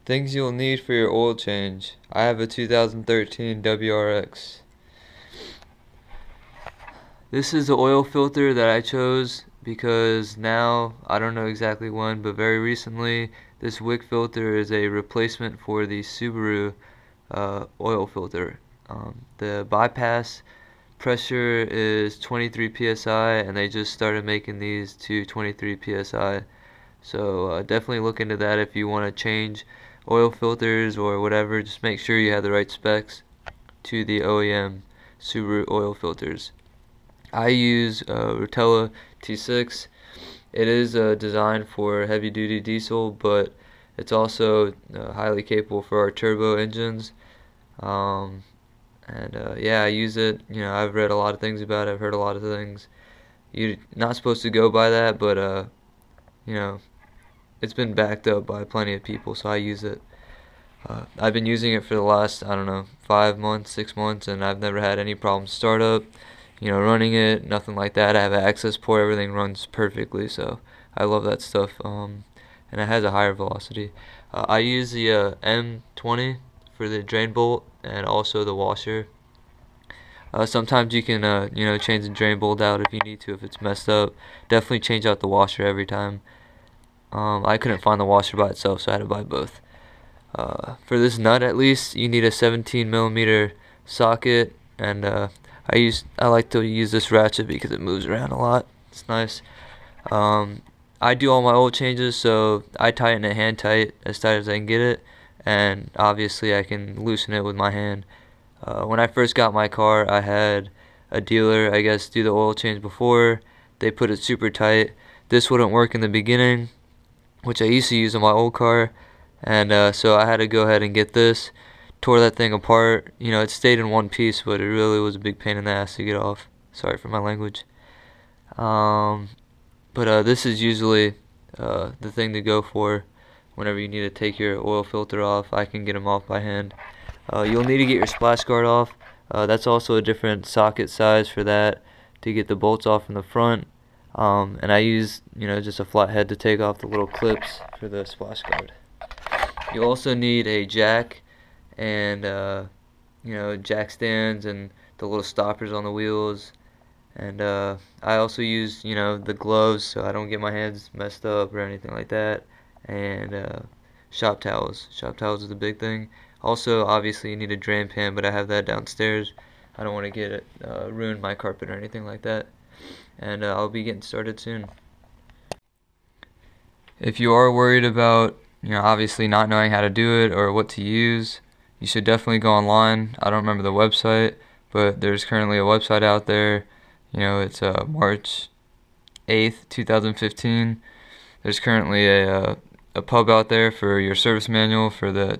Things you'll need for your oil change. I have a 2013 WRX. This is the oil filter that I chose because now, I don't know exactly when, but very recently, this wick filter is a replacement for the Subaru oil filter. The bypass pressure is 23 psi, and they just started making these to 23 psi. So definitely look into that if you want to change oil filters or whatever. Just make sure you have the right specs to the OEM Subaru oil filters. I use Rotella T6. It is designed for heavy duty diesel, but it's also highly capable for our turbo engines. Yeah, I use it. I've read a lot of things about it. I've heard a lot of things. You're not supposed to go by that, but it's been backed up by plenty of people, so I use it. I've been using it for the last, I don't know, 5 months, 6 months, and I've never had any problems start up, running it, nothing like that. I have an access port, everything runs perfectly, so I love that stuff. And it has a higher velocity. I use the M20 for the drain bolt and also the washer. Sometimes you can, change the drain bolt out if you need to, if it's messed up. Definitely change out the washer every time. I couldn't find the washer by itself, so I had to buy both. For this nut, at least, you need a 17mm socket, and I like to use this ratchet because it moves around a lot. It's nice. I do all my oil changes, so I tighten it hand tight as I can get it, and obviously I can loosen it with my hand. When I first got my car, I had a dealer, I guess, do the oil change before. They put it super tight. This wouldn't work in the beginning, which I used to use on my old car, and so I had to go ahead and get this. Tore that thing apart. It stayed in one piece, but it really was a big pain in the ass to get off. Sorry for my language. But this is usually the thing to go for whenever you need to take your oil filter off. I can get them off by hand. You'll need to get your splash guard off. That's also a different socket size for that to get the bolts off from the front. And I use, just a flat head to take off the little clips for the splash guard. You also need a jack and, jack stands and the little stoppers on the wheels. And I also use, the gloves so I don't get my hands messed up or anything like that. And shop towels. Shop towels is the big thing. Also, obviously, you need a drain pan, but I have that downstairs. I don't want to get it ruin my carpet or anything like that. And I'll be getting started soon. If you are worried about, obviously not knowing how to do it or what to use, you should definitely go online. I don't remember the website, but there's currently a website out there. It's March 8th, 2015. There's currently a pub out there for your service manual for the,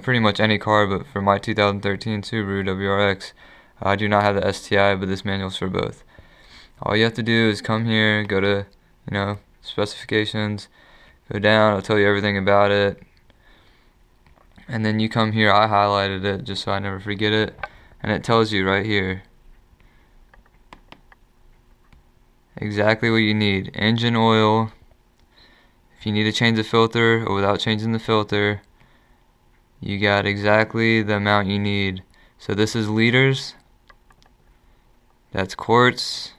pretty much any car, but for my 2013 Subaru WRX, I do not have the STI, but this manual's for both. All you have to do is come here, go to, specifications, go down, I'll tell you everything about it, and then you come here. I highlighted it just so I never forget it, and it tells you right here exactly what you need. Engine oil, if you need to change the filter or without changing the filter, you got exactly the amount you need. So this is liters, that's quarts,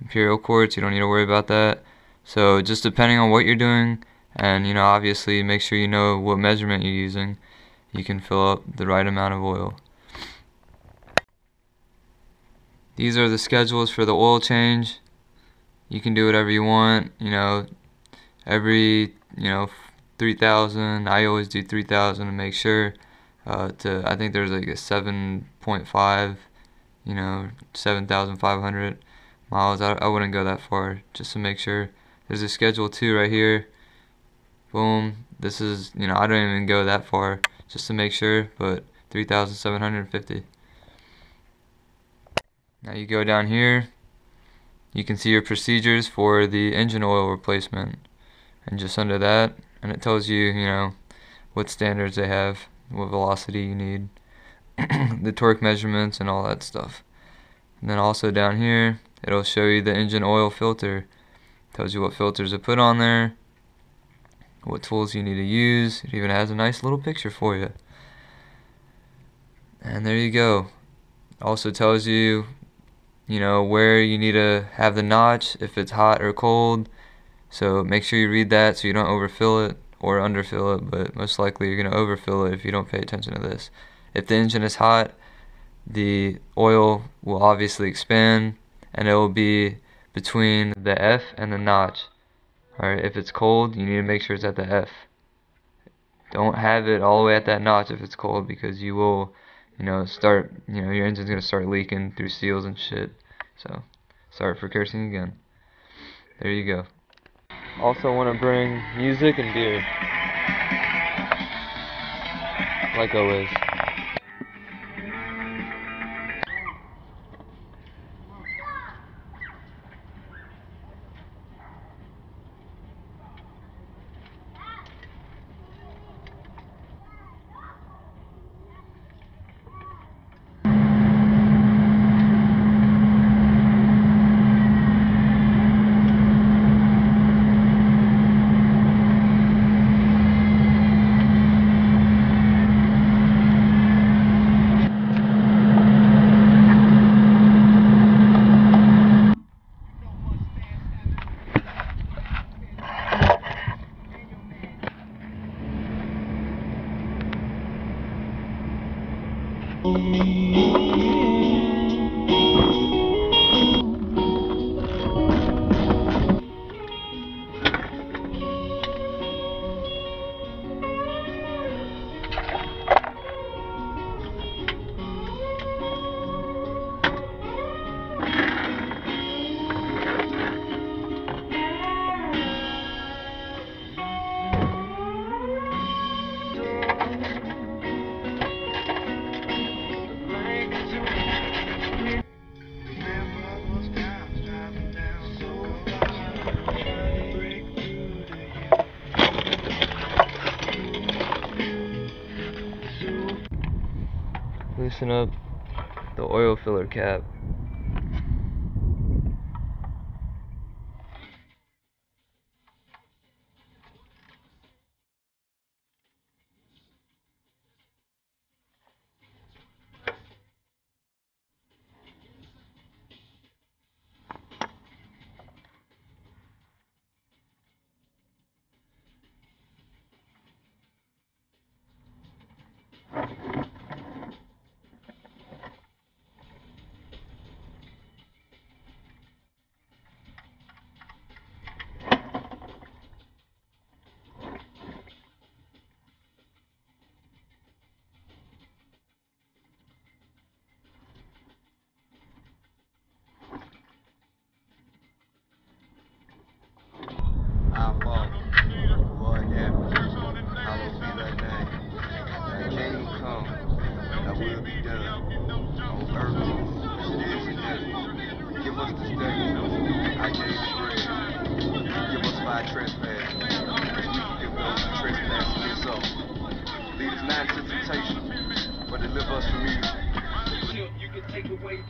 imperial quarts, you don't need to worry about that. So just depending on what you're doing, and obviously make sure you know what measurement you're using, you can fill up the right amount of oil. These are the schedules for the oil change. You can do whatever you want, every 3,000. I always do 3,000 to make sure. I think there's like a 7.5, 7,500 miles. I wouldn't go that far, just to make sure. There's a schedule 2 right here. Boom. This is, I don't even go that far, just to make sure, but 3,750. Now you go down here, you can see your procedures for the engine oil replacement, and just under that, and it tells you, what standards they have, what velocity you need, the torque measurements and all that stuff. And then also down here, it'll show you the engine oil filter. Tells you what filters to put on there, what tools you need to use. It even has a nice little picture for you. And there you go. Also tells you, where you need to have the notch, if it's hot or cold. So make sure you read that so you don't overfill it or underfill it, but most likely you're going to overfill it if you don't pay attention to this. If the engine is hot, the oil will obviously expand, and it will be between the F and the notch. Alright, if it's cold, you need to make sure it's at the F. Don't have it all the way at that notch if it's cold, because you will, your engine's going to start leaking through seals and shit. So, sorry for cursing again. There you go. Also want to bring music and beer, like always. Loosen up the oil filler cap.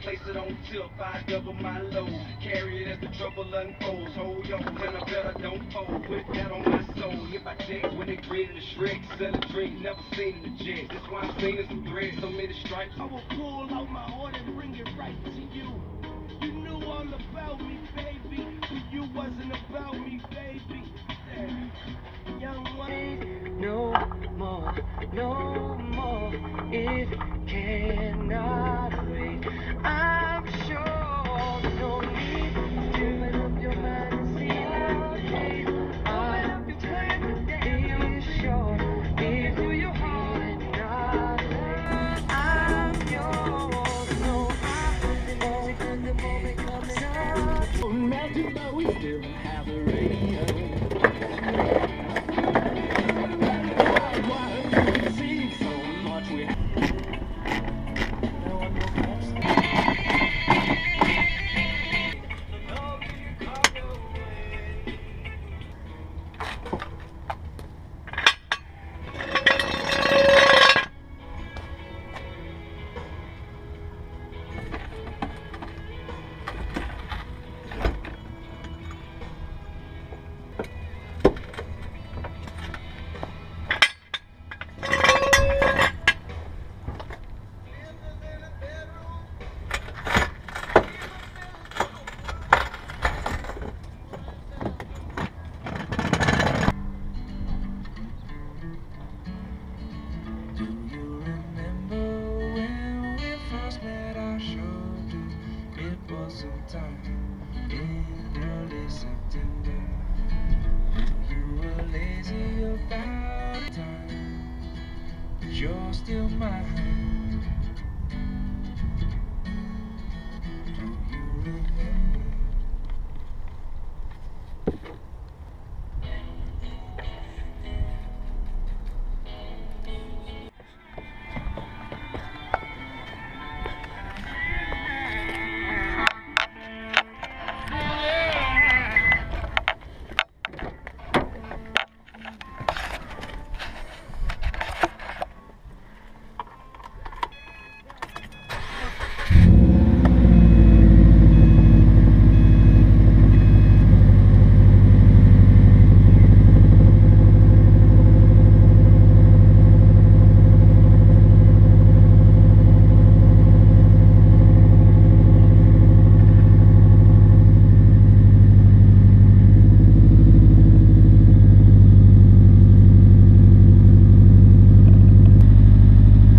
Place it on tilt, I double my load. Carry it as the trouble unfolds. Hold on, and I better don't fold. Put that on my soul. If I check when they ready to shrek, sell a drink, never seen the jet. That's why I'm saying some threads, so many stripes. I will pull out my heart and bring it right to you. You knew all about me, baby, but you wasn't about me, baby. Young one, no more, no more. It cannot wait. I'm sure no need to open up your mind and see how it is. Open up your plan, be sure it's who you are and not I'm yours. No, I'm always in the moment coming up. Imagine that we still have a radio. you're still mine. Do you remember?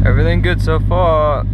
Everything good so far.